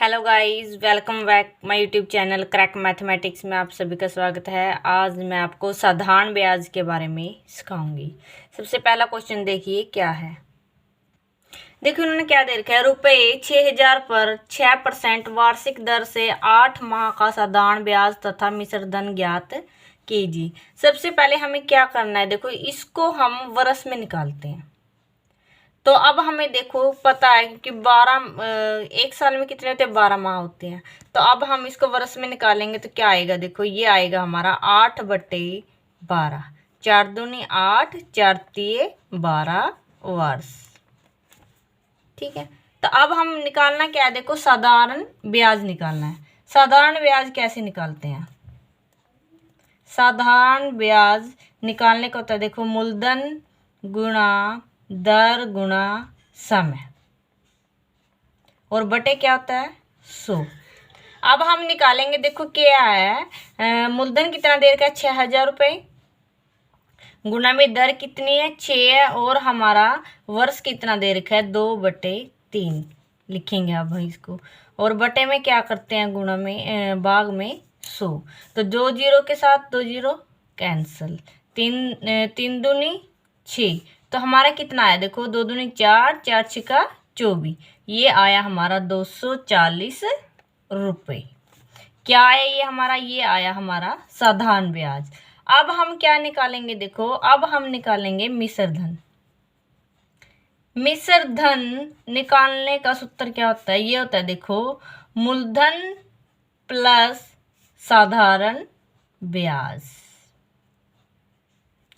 Hello guys, welcome back my YouTube channel crack mathematics में आप सभी का स्वागत है। आज मैं आपको साधारण ब्याज के बारे में सिखाऊंगी। सबसे पहला क्वेश्चन देखिए क्या है। देखिए उन्होंने क्या दे रखा है, रुपये 6,000 पर 6% वार्षिक दर से 8 माह का साधारण ब्याज तथा मिश्र धन ज्ञात कीजिए। सबसे पहले हमें क्या करना है, देखो इसको हम वर्ष में निकालते हैं। तो अब हमें देखो पता है कि एक साल में कितने होते हैं, 12 माह होते हैं। तो अब हम इसको वर्ष में निकालेंगे तो क्या आएगा, देखो ये आएगा हमारा 8/12। 4 दूनी 8, 4 तिये 12 वर्ष। ठीक है, तो अब हम निकालना क्या है, देखो साधारण ब्याज निकालना है। साधारण ब्याज कैसे निकालते हैं? साधारण ब्याज निकालने का होता है, देखो मूलधन गुणा दर गुणा समय और बटे क्या होता है 100। अब हम निकालेंगे, देखो क्या है, मूलधन कितना दे रखा है 6,000 रुपये, गुणा में दर कितनी है 6 है, और हमारा वर्ष कितना दे रखा है 2/3 लिखेंगे अब इसको। और बटे में क्या करते हैं, गुणा में भाग में 100। तो 2 जीरो के साथ 2 जीरो कैंसिल, 3 दूनी 6। तो हमारा कितना आया, देखो 2 दूनी 4, 4 छिका 24। ये आया हमारा 240 रुपये। क्या आया ये हमारा, ये आया हमारा साधारण ब्याज। अब हम क्या निकालेंगे, देखो अब हम निकालेंगे मिश्र धन। मिश्र धन निकालने का सूत्र क्या होता है, ये होता है देखो मूलधन प्लस साधारण ब्याज।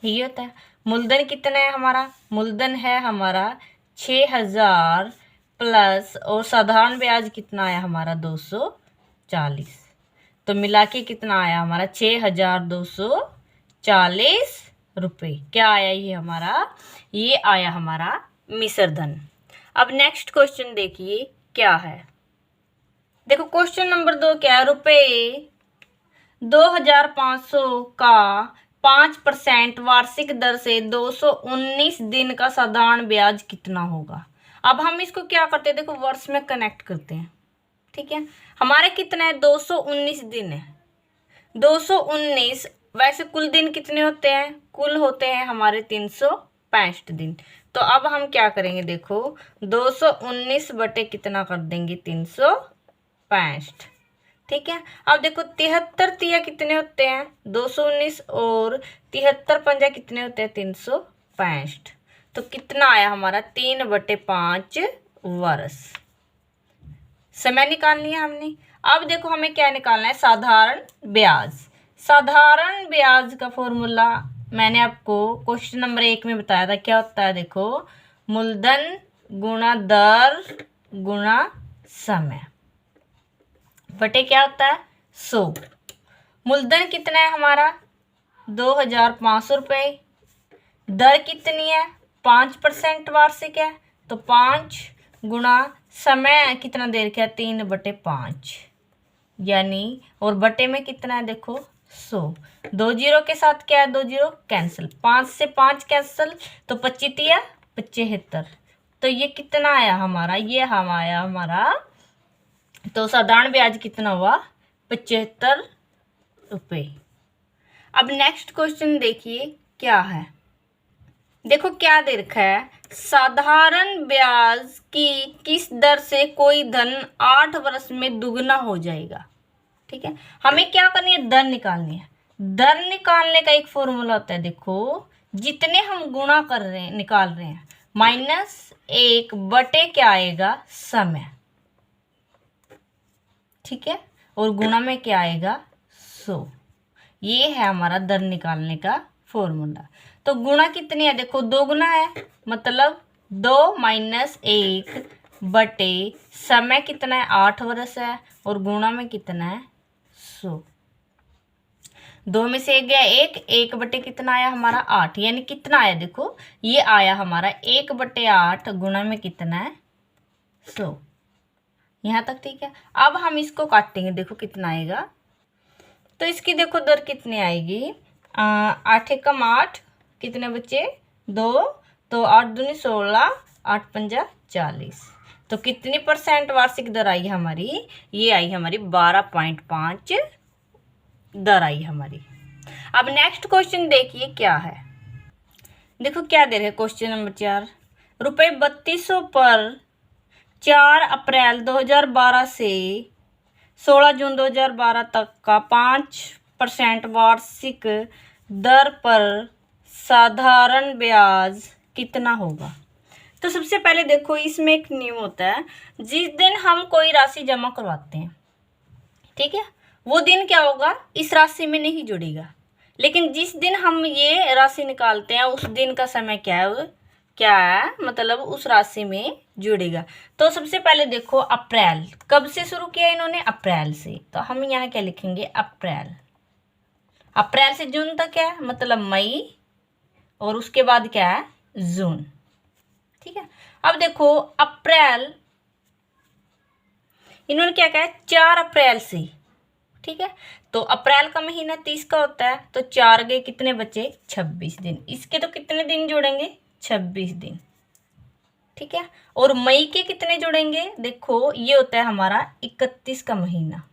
ये होता है मूलधन कितना है हमारा, मूलधन है हमारा 6,000 प्लस और साधारण ब्याज कितना आया हमारा 240। तो मिला के कितना आया हमारा 6,240 रुपये। क्या आया ये हमारा, ये आया हमारा मिश्र धन। अब नेक्स्ट क्वेश्चन देखिए क्या है। देखो क्वेश्चन नंबर 2 क्या है, रुपये 2,500 का 5% वार्षिक दर से 219 दिन का साधारण ब्याज कितना होगा। अब हम इसको क्या करते हैं, देखो वर्ष में कनेक्ट करते हैं। ठीक है, हमारे कितना है 219 दिन है। 219 वैसे कुल दिन कितने होते हैं, कुल होते हैं हमारे 365 दिन। तो अब हम क्या करेंगे, देखो 219 बटे कितना कर देंगे 365। ठीक है, अब देखो 73 तिया कितने होते हैं 219 और 73 पंजा कितने होते हैं 365। तो कितना आया हमारा 3/5 वर्ष। समय निकालनी है हमने। अब देखो हमें क्या निकालना है, साधारण ब्याज। साधारण ब्याज का फॉर्मूला मैंने आपको क्वेश्चन नंबर 1 में बताया था, क्या होता है, देखो मूलधन गुणा दर गुणा समय बटे क्या होता है 100। मूलधन कितना है हमारा 2,500 रुपये, दर कितनी है 5% वार्षिक है, तो 5 गुणा समय कितना दे रखा है 3/5 यानी, और बटे में कितना है देखो 100। 2 जीरो के साथ क्या है 2 जीरो कैंसिल, 5 से 5 कैंसिल, तो 25 या 75। तो ये कितना आया हमारा, ये हम आया हमारा, तो साधारण ब्याज कितना हुआ 75 रुपये। अब नेक्स्ट क्वेश्चन देखिए क्या है। देखो क्या दे रखा है, साधारण ब्याज की किस दर से कोई धन 8 वर्ष में दुगना हो जाएगा। ठीक है, हमें क्या करनी है, दर निकालनी है। दर निकालने का एक फॉर्मूला होता है, देखो जितने हम गुणा कर रहे हैं निकाल रहे हैं -1 बटे क्या आएगा समय। ठीक है, और गुणा में क्या आएगा 100। ये है हमारा दर निकालने का फॉर्मूला। तो गुणा कितनी है, देखो 2 गुना है, मतलब 2 - 1 बटे समय कितना है 8 वर्ष है, और गुणा में कितना है 100। 2 में से 1 गया 1, 1 बटे कितना आया हमारा 8, यानी कितना आया देखो ये आया हमारा 1/8 गुणा में कितना है 100। यहाँ तक ठीक है। अब हम इसको काटेंगे, देखो कितना आएगा, तो इसकी देखो दर कितनी आएगी, 8 एकम 8, कितने बच्चे 2, तो 8 दूनी 16, 8 पंजा 40। तो कितनी परसेंट वार्षिक दर आई हमारी? ये आई हमारी 12.5 दर आई हमारी। अब नेक्स्ट क्वेश्चन देखिए क्या है। देखो क्या दे रहे हैं क्वेश्चन नंबर 4। रुपये 3200 पर 4 अप्रैल 2012 से 16 जून 2012 तक का 5% वार्षिक दर पर साधारण ब्याज कितना होगा? तो सबसे पहले देखो इसमें एक नियम होता है, जिस दिन हम कोई राशि जमा करवाते हैं, ठीक है, वो दिन क्या होगा, इस राशि में नहीं जुड़ेगा। लेकिन जिस दिन हम ये राशि निकालते हैं उस दिन का समय क्या है, मतलब उस राशि में जुड़ेगा। तो सबसे पहले देखो अप्रैल, कब से शुरू किया इन्होंने? अप्रैल से। तो हम यहाँ क्या लिखेंगे? अप्रैल। अप्रैल से जून तक क्या है, मतलब मई, और उसके बाद क्या है? जून। ठीक है। अब देखो अप्रैल, इन्होंने क्या कहा? 4 अप्रैल से, ठीक है। तो अप्रैल का महीना 30 का होता है, तो 4 गए, कितने बचे? 26 दिन। इसके तो कितने दिन जोड़ेंगे? 26 दिन, ठीक है। और मई के कितने जोड़ेंगे? देखो ये होता है हमारा 31 का महीना।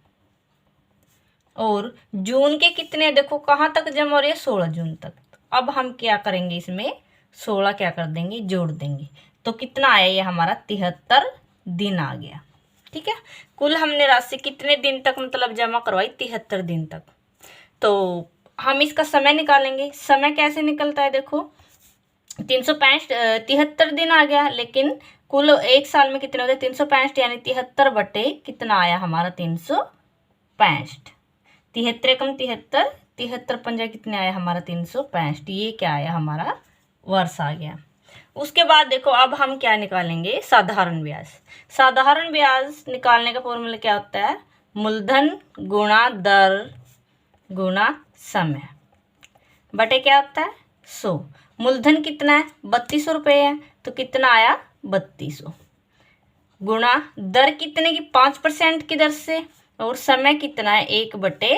और जून के कितने, देखो कहाँ तक जमा हो रही है? 16 जून तक। अब हम क्या करेंगे, इसमें 16 क्या कर देंगे? जोड़ देंगे। तो कितना आया? ये हमारा 73 दिन आ गया, ठीक है। कुल हमने राशि कितने दिन तक मतलब जमा करवाई? 73 दिन तक। तो हम इसका समय निकालेंगे। समय कैसे निकलता है? देखो 73 दिन आ गया, लेकिन कुल एक साल में कितने होते हैं? 365, यानी 73 बटे कितना आया हमारा? 365। 73 कम 73, 73 पंजा कितने आया हमारा? 365। ये क्या आया हमारा? वर्ष आ गया। उसके बाद देखो अब हम क्या निकालेंगे? साधारण ब्याज। साधारण ब्याज निकालने का फॉर्मूला क्या होता है? मूलधन गुणा दर गुणा समय बटे क्या होता है? 100। मूलधन कितना है? 3200 रुपये है, तो कितना आया? 3200। गुणा दर कितने की? 5% की दर से। और समय कितना है? 1 बटे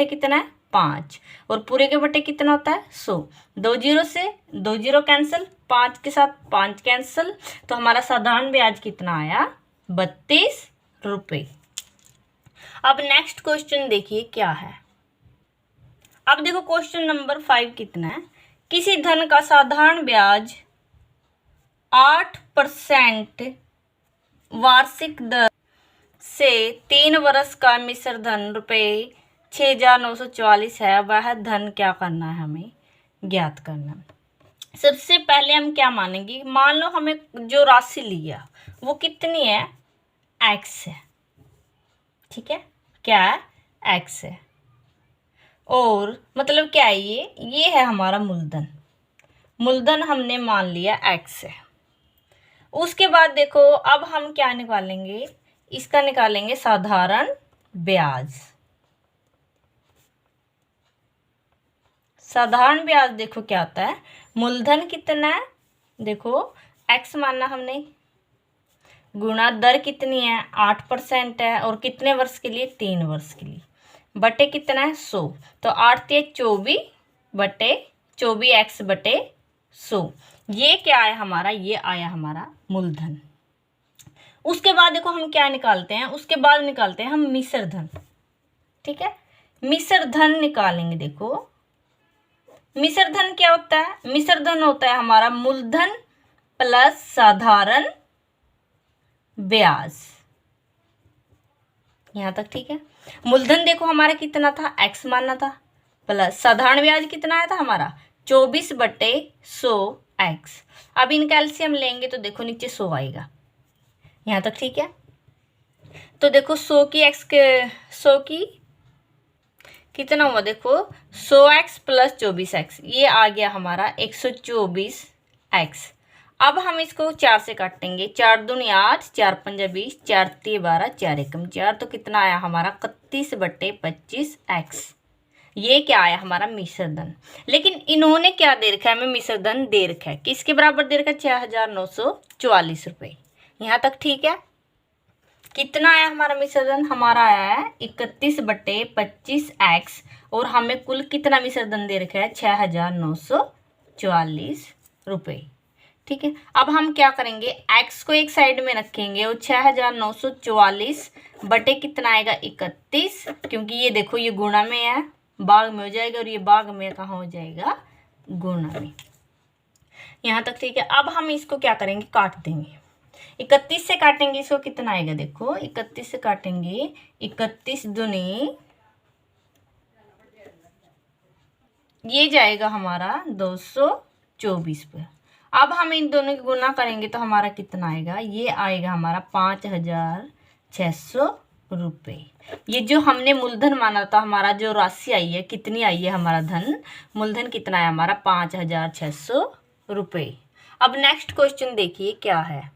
कितना है? 5। और पूरे के बटे कितना होता है? 100। 2 जीरो से 2 जीरो कैंसिल, 5 के साथ 5 कैंसिल, तो हमारा साधारण ब्याज कितना आया? 32 रुपये। अब नेक्स्ट क्वेश्चन देखिए क्या है। अब देखो क्वेश्चन नंबर 5 कितना है? किसी धन का साधारण ब्याज 8% वार्षिक दर से 3 वर्ष का मिश्र धन रुपये 6,944 है। वह धन क्या करना है? हमें ज्ञात करना। सबसे पहले हम क्या मानेंगे? मान लो हमें जो राशि लिया वो कितनी है? x है, ठीक है। क्या है? x है। और मतलब क्या है? ये है हमारा मूलधन। मूलधन हमने मान लिया x है। उसके बाद देखो अब हम क्या निकालेंगे? इसका निकालेंगे साधारण ब्याज। साधारण ब्याज देखो क्या होता है? मूलधन कितना है? देखो x मानना हमने, गुणा दर कितनी है? 8% है, और कितने वर्ष के लिए? 3 वर्ष के लिए, बटे कितना है? 100। तो 8 × 24 बटे 24x बटे 100। ये क्या आया हमारा? ये आया हमारा मूलधन। उसके बाद देखो हम क्या निकालते हैं? उसके बाद निकालते हैं हम मिश्र धन, ठीक है। मिश्र धन निकालेंगे। देखो मिश्र धन क्या होता है? मिश्र धन होता है हमारा मूलधन प्लस साधारण ब्याज। यहां तक ठीक है। मूलधन देखो हमारा कितना था? x मानना था, प्लस साधारण ब्याज कितना आया था हमारा? 24 बटे 100x। अब इनका एलसीएम लेंगे तो देखो नीचे 100 आएगा। यहां तक ठीक है। तो देखो 100 की x के 100 की कितना हुआ? देखो 100x प्लस 24x, ये आ गया हमारा 124x। अब हम इसको 4 से काटेंगे। 4 दूनी 8, 4 पंजा 20, 4 3 12, 4 एकम 4, तो कितना आया हमारा? 31 बटे 25x। ये क्या आया हमारा? मिश्र धन। लेकिन इन्होंने क्या दे रखा है? हमें मिश्र धन दे रखा है, किसके बराबर दे रखा है? 6,944 रुपये। यहाँ तक ठीक है। कितना आया हमारा मिश्र धन? हमारा आया है 31 बटे 25x, और हमें कुल कितना मिश्र धन दे रखा है? 6,944 रुपये। ठीक है। अब हम क्या करेंगे, एक्स को एक साइड में रखेंगे और 6944 बटे कितना आएगा 31, क्योंकि ये देखो ये गुणा में है, भाग में हो जाएगा, और ये भाग में कहाँ हो जाएगा, गुणा में। यहाँ तक ठीक है। अब हम इसको क्या करेंगे, काट देंगे। 31 से काटेंगे इसको, कितना आएगा, देखो 31 से काटेंगे, 31 दूनी ये जाएगा हमारा 224 पर। अब हम इन दोनों की गुना करेंगे तो हमारा कितना आएगा, ये आएगा हमारा 5600 रुपये। ये जो हमने मूलधन माना था, हमारा जो राशि आई है, कितनी आई है, हमारा धन मूलधन कितना है हमारा 5600 रुपये। अब नेक्स्ट क्वेश्चन देखिए क्या है,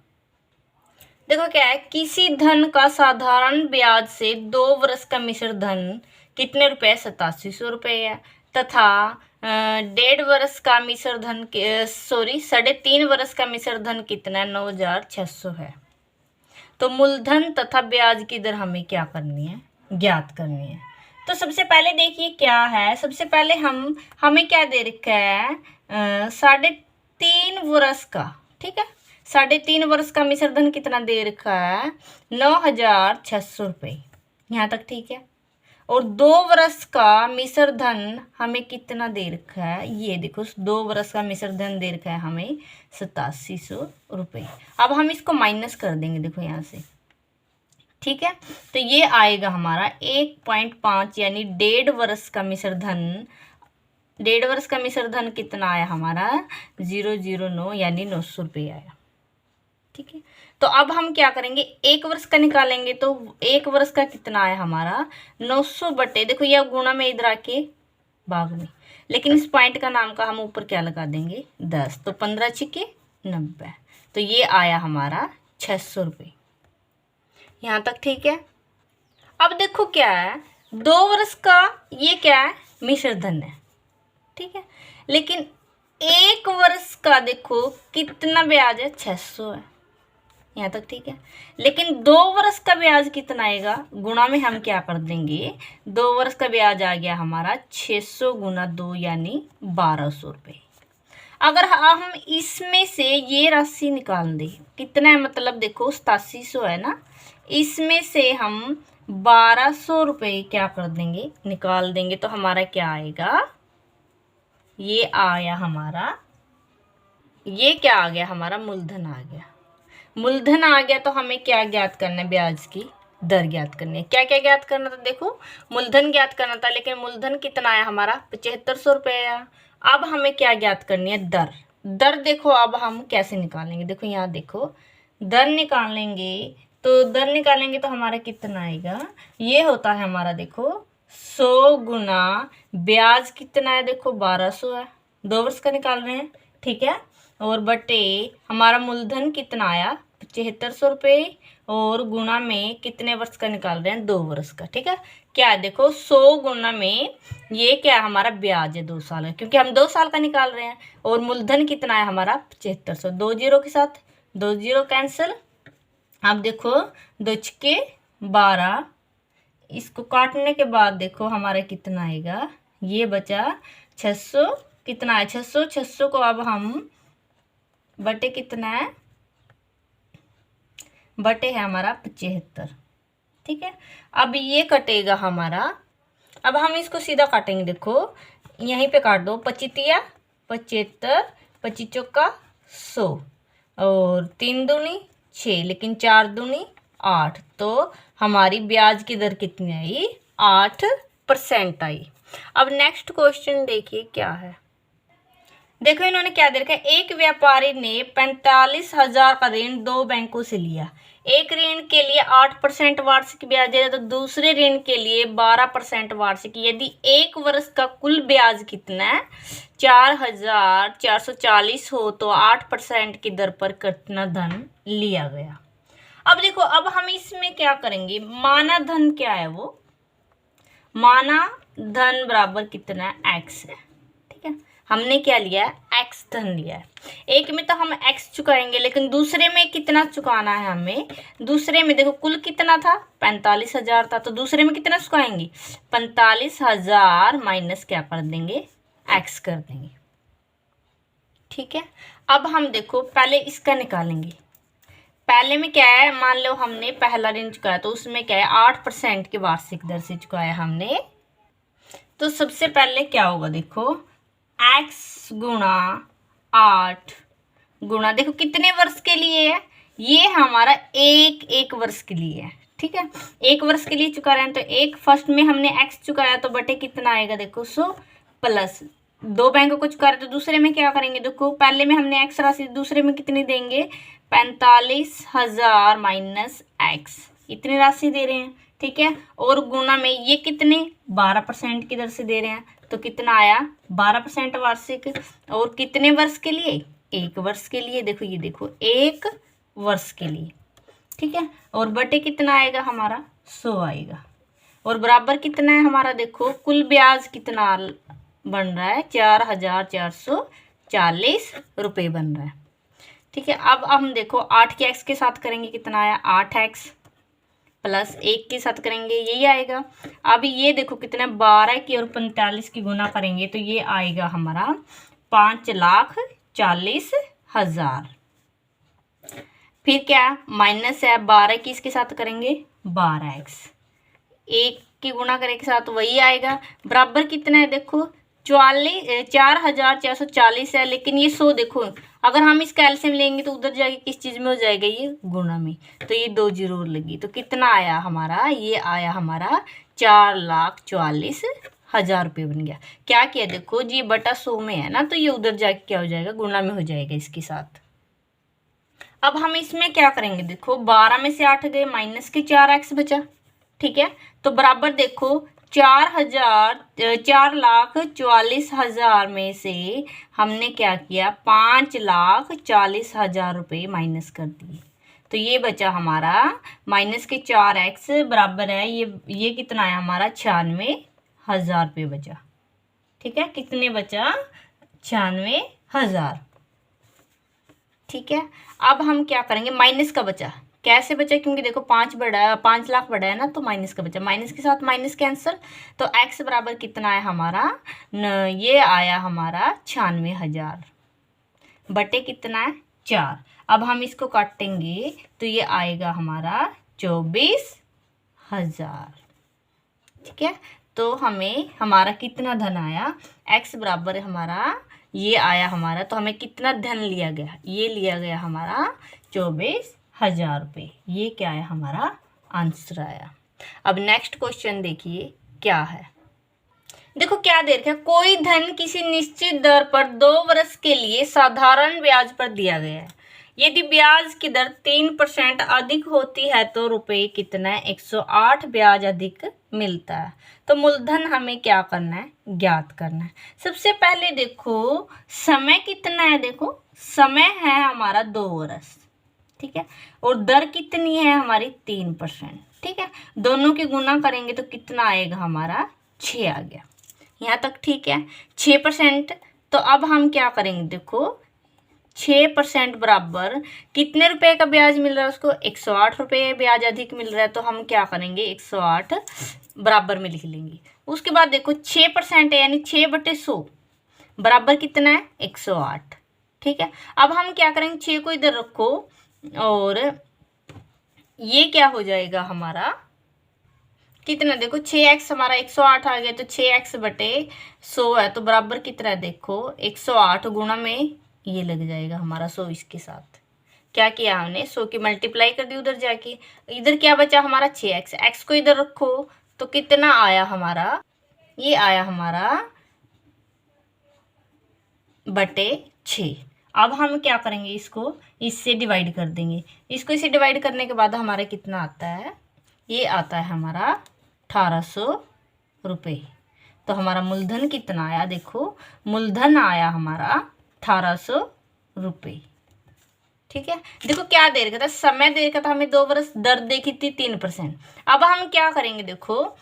देखो क्या है, किसी धन का साधारण ब्याज से 2 वर्ष का मिश्र धन कितने रुपए, 8700 रुपये है, तथा 1.5 वर्ष का मिश्र धन 3.5 वर्ष का मिश्र धन कितना है, 9600 है। तो मूलधन तथा ब्याज की दर हमें क्या करनी है, ज्ञात करनी है। तो सबसे पहले देखिए क्या है, सबसे पहले हमें क्या दे रखा है, 3.5 वर्ष का, ठीक है, 3.5 वर्ष का मिश्र धन कितना दे रखा है, 9600 रुपये। यहाँ तक ठीक है। और 2 वर्ष का मिश्र धन हमें कितना दे रखा है, ये देखो 2 वर्ष का मिश्र धन दे रखा है हमें 8700 रुपये। अब हम इसको माइनस कर देंगे, देखो यहाँ से, ठीक है। तो ये आएगा हमारा 1.5 यानी 1.5 वर्ष का मिश्र धन, 1.5 वर्ष का मिश्र धन कितना आया हमारा 009 यानी 900 रुपये आया, ठीक है। तो अब हम क्या करेंगे, 1 वर्ष का निकालेंगे, तो 1 वर्ष का कितना आया हमारा 900 बटे, देखो यह गुणा में इधर आके भाग में, लेकिन इस पॉइंट का नाम का हम ऊपर क्या लगा देंगे 10, तो 15 छिके 90, तो ये आया हमारा 600 रुपये। यहाँ तक ठीक है। अब देखो क्या है, 2 वर्ष का ये क्या है, मिश्र धन है, ठीक है, लेकिन 1 वर्ष का देखो कितना ब्याज है, 600 है। यहाँ तक ठीक है। लेकिन 2 वर्ष का ब्याज कितना आएगा, गुणा में हम क्या कर देंगे, 2 वर्ष का ब्याज आ गया हमारा 600 गुना 2 यानी 1200 रुपये। अगर हम इसमें से ये राशि निकाल दें, कितना है, मतलब देखो 8700 है ना, इसमें से हम 1200 रुपये क्या कर देंगे, निकाल देंगे, तो हमारा क्या आएगा, ये आया हमारा, ये क्या आ गया हमारा, मूलधन आ गया। मूलधन आ गया तो हमें क्या ज्ञात करना है, ब्याज की दर ज्ञात करनी है। क्या क्या ज्ञात करना था, देखो मूलधन ज्ञात करना था, लेकिन मूलधन कितना आया हमारा 7500 रुपये आया। अब हमें क्या ज्ञात करनी है, दर। दर देखो अब हम कैसे निकालेंगे, देखो यहाँ देखो, दर निकालेंगे, तो दर निकालेंगे तो हमारा कितना आएगा, ये होता है हमारा देखो 100 गुना ब्याज कितना है, देखो 1200 है, 2 वर्ष का निकाल रहे हैं, ठीक है, और बटे हमारा मूलधन कितना आया 7500 रुपये, और गुणा में कितने वर्ष का निकाल रहे हैं, 2 वर्ष का, ठीक है। क्या है देखो 100 गुना में ये क्या हमारा ब्याज है 2 साल है, क्योंकि हम 2 साल का निकाल रहे हैं, और मूलधन कितना है हमारा 7500, 2 जीरो के साथ 2 जीरो कैंसिल। अब देखो 2 छके 12, इसको काटने के बाद देखो हमारा कितना आएगा, ये बचा 600, कितना है 600, 600 को अब हम बटे कितना है, बटे है हमारा 75, ठीक है। अब ये कटेगा हमारा, अब हम इसको सीधा काटेंगे, देखो यहीं पे काट दो, 25 75, 25 चौका 100, और 3 दूनी 6, लेकिन 4 दूनी 8, तो हमारी ब्याज की दर कितनी आई, 8% आई। अब नेक्स्ट क्वेश्चन देखिए क्या है, देखो इन्होंने क्या दे रखा है, एक व्यापारी ने 45,000 का ऋण 2 बैंकों से लिया। एक ऋण के लिए 8% वार्षिक ब्याज है, तो दूसरे ऋण के लिए 12% वार्षिक। यदि 1 वर्ष का कुल ब्याज कितना है 4440 हो, तो 8% की दर पर कितना धन लिया गया। अब देखो अब हम इसमें क्या करेंगे, माना धन क्या है, वो माना धन बराबर कितना है, x है, ठीक है। हमने क्या लिया है, x धन लिया है। एक में तो हम x चुकाएंगे, लेकिन दूसरे में कितना चुकाना है हमें, दूसरे में देखो कुल कितना था 45,000 था, तो दूसरे में कितना चुकाएंगे 45,000 माइनस क्या कर देंगे, x कर देंगे, ठीक है। अब हम देखो पहले इसका निकालेंगे। पहले में क्या है, मान लो हमने पहला ऋण चुकाया तो उसमें क्या है 8% की वार्षिक दर से चुकाया हमने। तो सबसे पहले क्या होगा, देखो x गुणा 8 गुणा, देखो कितने वर्ष के लिए है, ये हमारा एक वर्ष के लिए है। ठीक है, एक वर्ष के लिए चुका रहे हैं तो एक फर्स्ट में हमने x चुकाया तो बटे कितना आएगा, देखो 100 प्लस 2 बैंकों को चुका रहे तो दूसरे में क्या करेंगे, देखो पहले में हमने x राशि, दूसरे में कितनी देंगे 45,000 माइनस x, इतनी राशि दे रहे हैं। ठीक है, और गुणा में ये कितने 12% की दर से दे रहे हैं तो कितना आया 12% वार्षिक। और कितने वर्ष के लिए, एक वर्ष के लिए, देखो ये देखो एक वर्ष के लिए। ठीक है, और बटे कितना आएगा हमारा 100 आएगा। और बराबर कितना है हमारा, देखो कुल ब्याज कितना बन रहा है 4,440 रुपये बन रहा है। ठीक है, अब हम देखो 8 के x के साथ करेंगे कितना आया 8x प्लस 1 के साथ करेंगे यही आएगा। अब ये देखो कितना 12 की और 45 की गुना करेंगे तो ये आएगा हमारा 5,40,000। फिर क्या माइनस है 12 की इसके साथ करेंगे 12x, 1 की गुणा करें के साथ वही आएगा। बराबर कितना है, देखो 4,440 है, लेकिन ये 100 देखो अगर हम इसका एलसीएम लेंगे तो उधर जाके किस चीज़ में हो जाएगा, ये गुणा में, तो ये 2 जीरो लगी तो कितना आया हमारा, ये आया हमारा 4,40,000 रुपये बन गया। क्या किया देखो जी, बटा 100 में है ना तो ये उधर जाके क्या हो जाएगा, गुणा में हो जाएगा इसके साथ। अब हम इसमें क्या करेंगे, देखो 12 में से 8 गए माइनस के 4x बचा। ठीक है, तो बराबर देखो 4,40,000 में से हमने क्या किया 5,40,000 रुपये माइनस कर दिए तो ये बचा हमारा माइनस के 4x बराबर है ये कितना है हमारा 96,000 रुपये बचा। ठीक है, कितने बचा 96,000। ठीक है, अब हम क्या करेंगे, माइनस का बचा, कैसे बचा, क्योंकि देखो 5 लाख बड़ा है ना तो माइनस का बचा, माइनस के साथ माइनस कैंसिल तो x बराबर कितना है हमारा ये आया हमारा 96,000 बटे कितना है 4। अब हम इसको काटेंगे तो ये आएगा हमारा 24,000। ठीक है, तो हमें हमारा कितना धन आया, x बराबर हमारा ये आया हमारा, तो हमें कितना धन लिया गया, ये लिया गया हमारा 24,000 रुपये। ये क्या है हमारा आंसर आया। अब नेक्स्ट क्वेश्चन देखिए क्या है, देखो क्या दे रखा है, कोई धन किसी निश्चित दर पर 2 वर्ष के लिए साधारण ब्याज पर दिया गया है। यदि ब्याज की दर 3% अधिक होती है तो रुपये कितना है 108 ब्याज अधिक मिलता है। तो मूलधन हमें क्या करना है, ज्ञात करना है। सबसे पहले देखो समय कितना है, देखो समय है हमारा 2 वर्ष। ठीक है, और दर कितनी है हमारी 3%। ठीक है, दोनों की गुना करेंगे तो कितना आएगा हमारा 6 आ गया। यहाँ तक ठीक है 6%। तो अब हम क्या करेंगे, देखो 6% बराबर कितने रुपए का ब्याज मिल रहा है उसको 108 रुपये ब्याज अधिक मिल रहा है तो हम क्या करेंगे 108 बराबर में लिख लेंगे। उसके बाद देखो 6% है यानी 6/100 बराबर कितना है 108। ठीक है, अब हम क्या करेंगे 6 को इधर रखो और ये क्या हो जाएगा हमारा कितना, देखो 6x हमारा 108 आ गया तो 6x/100 है तो बराबर कितना है, देखो 108 गुणा में ये लग जाएगा हमारा 100। इसके साथ क्या किया हमने 100 की मल्टीप्लाई कर दी उधर जाके, इधर क्या बचा हमारा 6x, x को इधर रखो तो कितना आया हमारा, ये आया हमारा बटे 6। अब हम क्या करेंगे इसको इससे डिवाइड कर देंगे, इसको इसे डिवाइड करने के बाद हमारा कितना आता है, ये आता है हमारा 1800 रुपये। तो हमारा मूलधन कितना आया, देखो मूलधन आया हमारा 1800 रुपये। ठीक है, देखो क्या दे रखा था, समय दे रखा था हमें 2 वर्ष, दर देखी थी 3%। अब हम क्या करेंगे, देखो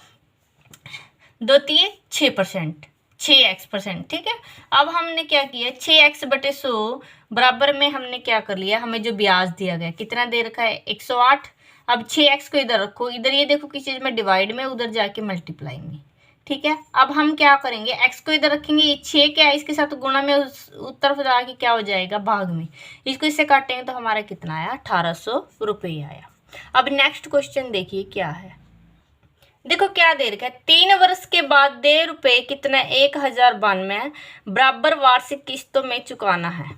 2 3 6%, 6x%। ठीक है, अब हमने क्या किया 6x/100 बराबर में हमने क्या कर लिया, हमें जो ब्याज दिया गया कितना दे रखा है 108। अब 6x को इधर रखो, इधर ये देखो किस चीज़ में डिवाइड में, उधर जाके मल्टीप्लाई में ठीक है। अब हम क्या करेंगे, x को इधर रखेंगे, ये 6 क्या है इसके साथ गुणा में उस तरफ जाके क्या हो जाएगा, भाग में, इसको इससे काटेंगे तो हमारा कितना आया, 1800 रुपये आया। अब नेक्स्ट क्वेश्चन देखिए क्या है, देखो क्या दे रखा है, 3 वर्ष के बाद दे रुपये कितना, 1092 बराबर वार्षिक किस्तों में चुकाना है।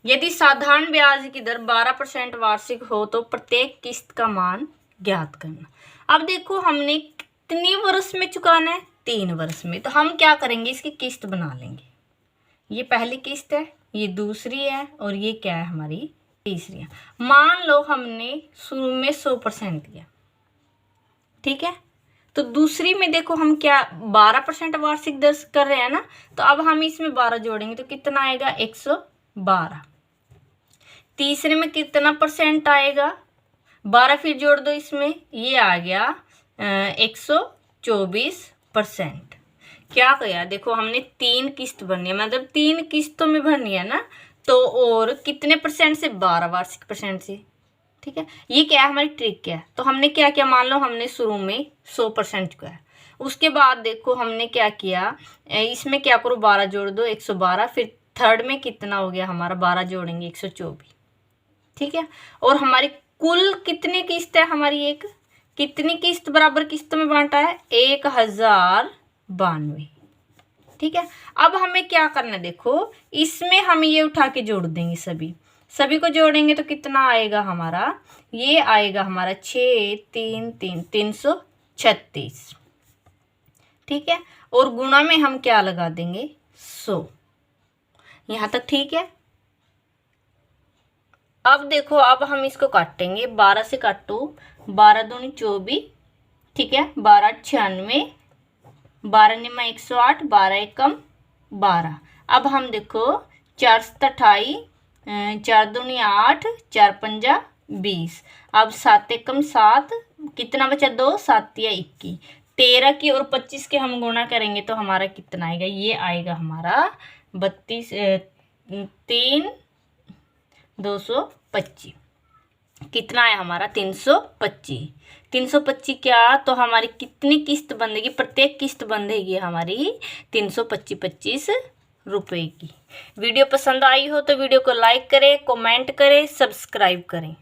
यदि साधारण ब्याज की दर 12% वार्षिक हो तो प्रत्येक किस्त का मान ज्ञात करना। अब देखो हमने कितने वर्ष में चुकाना है, 3 वर्ष में, तो हम क्या करेंगे, इसकी किस्त बना लेंगे। ये पहली किस्त है, ये दूसरी है, और ये क्या है हमारी तीसरी है। मान लो हमने शुरू में 100% लिया, ठीक है, तो दूसरी में देखो हम क्या 12% वार्षिक दर कर रहे हैं ना, तो अब हम इसमें 12 जोड़ेंगे तो कितना आएगा, 112। तीसरे में कितना परसेंट आएगा, 12 फिर जोड़ दो इसमें, ये आ गया 124%। क्या किया, देखो हमने 3 किस्त भरनी है, मतलब 3 किस्तों में भरनी है ना, तो और कितने परसेंट से, 12 वार्षिक परसेंट से, ठीक है। ये क्या है हमारी ट्रिक, क्या है, तो हमने क्या किया, मान लो हमने शुरू में 100% चुकाया, उसके बाद देखो हमने क्या किया, इसमें क्या करो, 12 जोड़ दो, 112, फिर थर्ड में कितना हो गया हमारा, 12 जोड़ेंगे 124, ठीक है। और हमारी कुल कितनी किस्त है हमारी, एक कितनी किस्त बराबर किस्तों में बांटा है, 1092, ठीक है। अब हमें क्या करना है, देखो इसमें हम ये उठा के जोड़ देंगे, सभी को जोड़ेंगे तो कितना आएगा हमारा, ये आएगा हमारा 6 3 3 336, ठीक है। और गुणा में हम क्या लगा देंगे, 100। यहाँ तक ठीक है। अब देखो अब हम इसको काटेंगे, 12 से काटो, 12 दूनी 24, ठीक है, 12 96, 12 निमा 108, 12 एकम 12। अब हम देखो 4 28, 4 दूनी 8, 4 पंजा 20, अब 7 एकम 7, कितना बचा, 2, 7 या 21, 13 की और 25 के हम गुणा करेंगे तो हमारा कितना आएगा, ये आएगा हमारा 32 3 225, कितना है हमारा 325। 325 क्या, तो हमारी कितनी किस्त बंधेगी, प्रत्येक किस्त बंधेगी हमारी 325 रुपये की। वीडियो पसंद आई हो तो वीडियो को लाइक करें, कमेंट करें, सब्सक्राइब करें।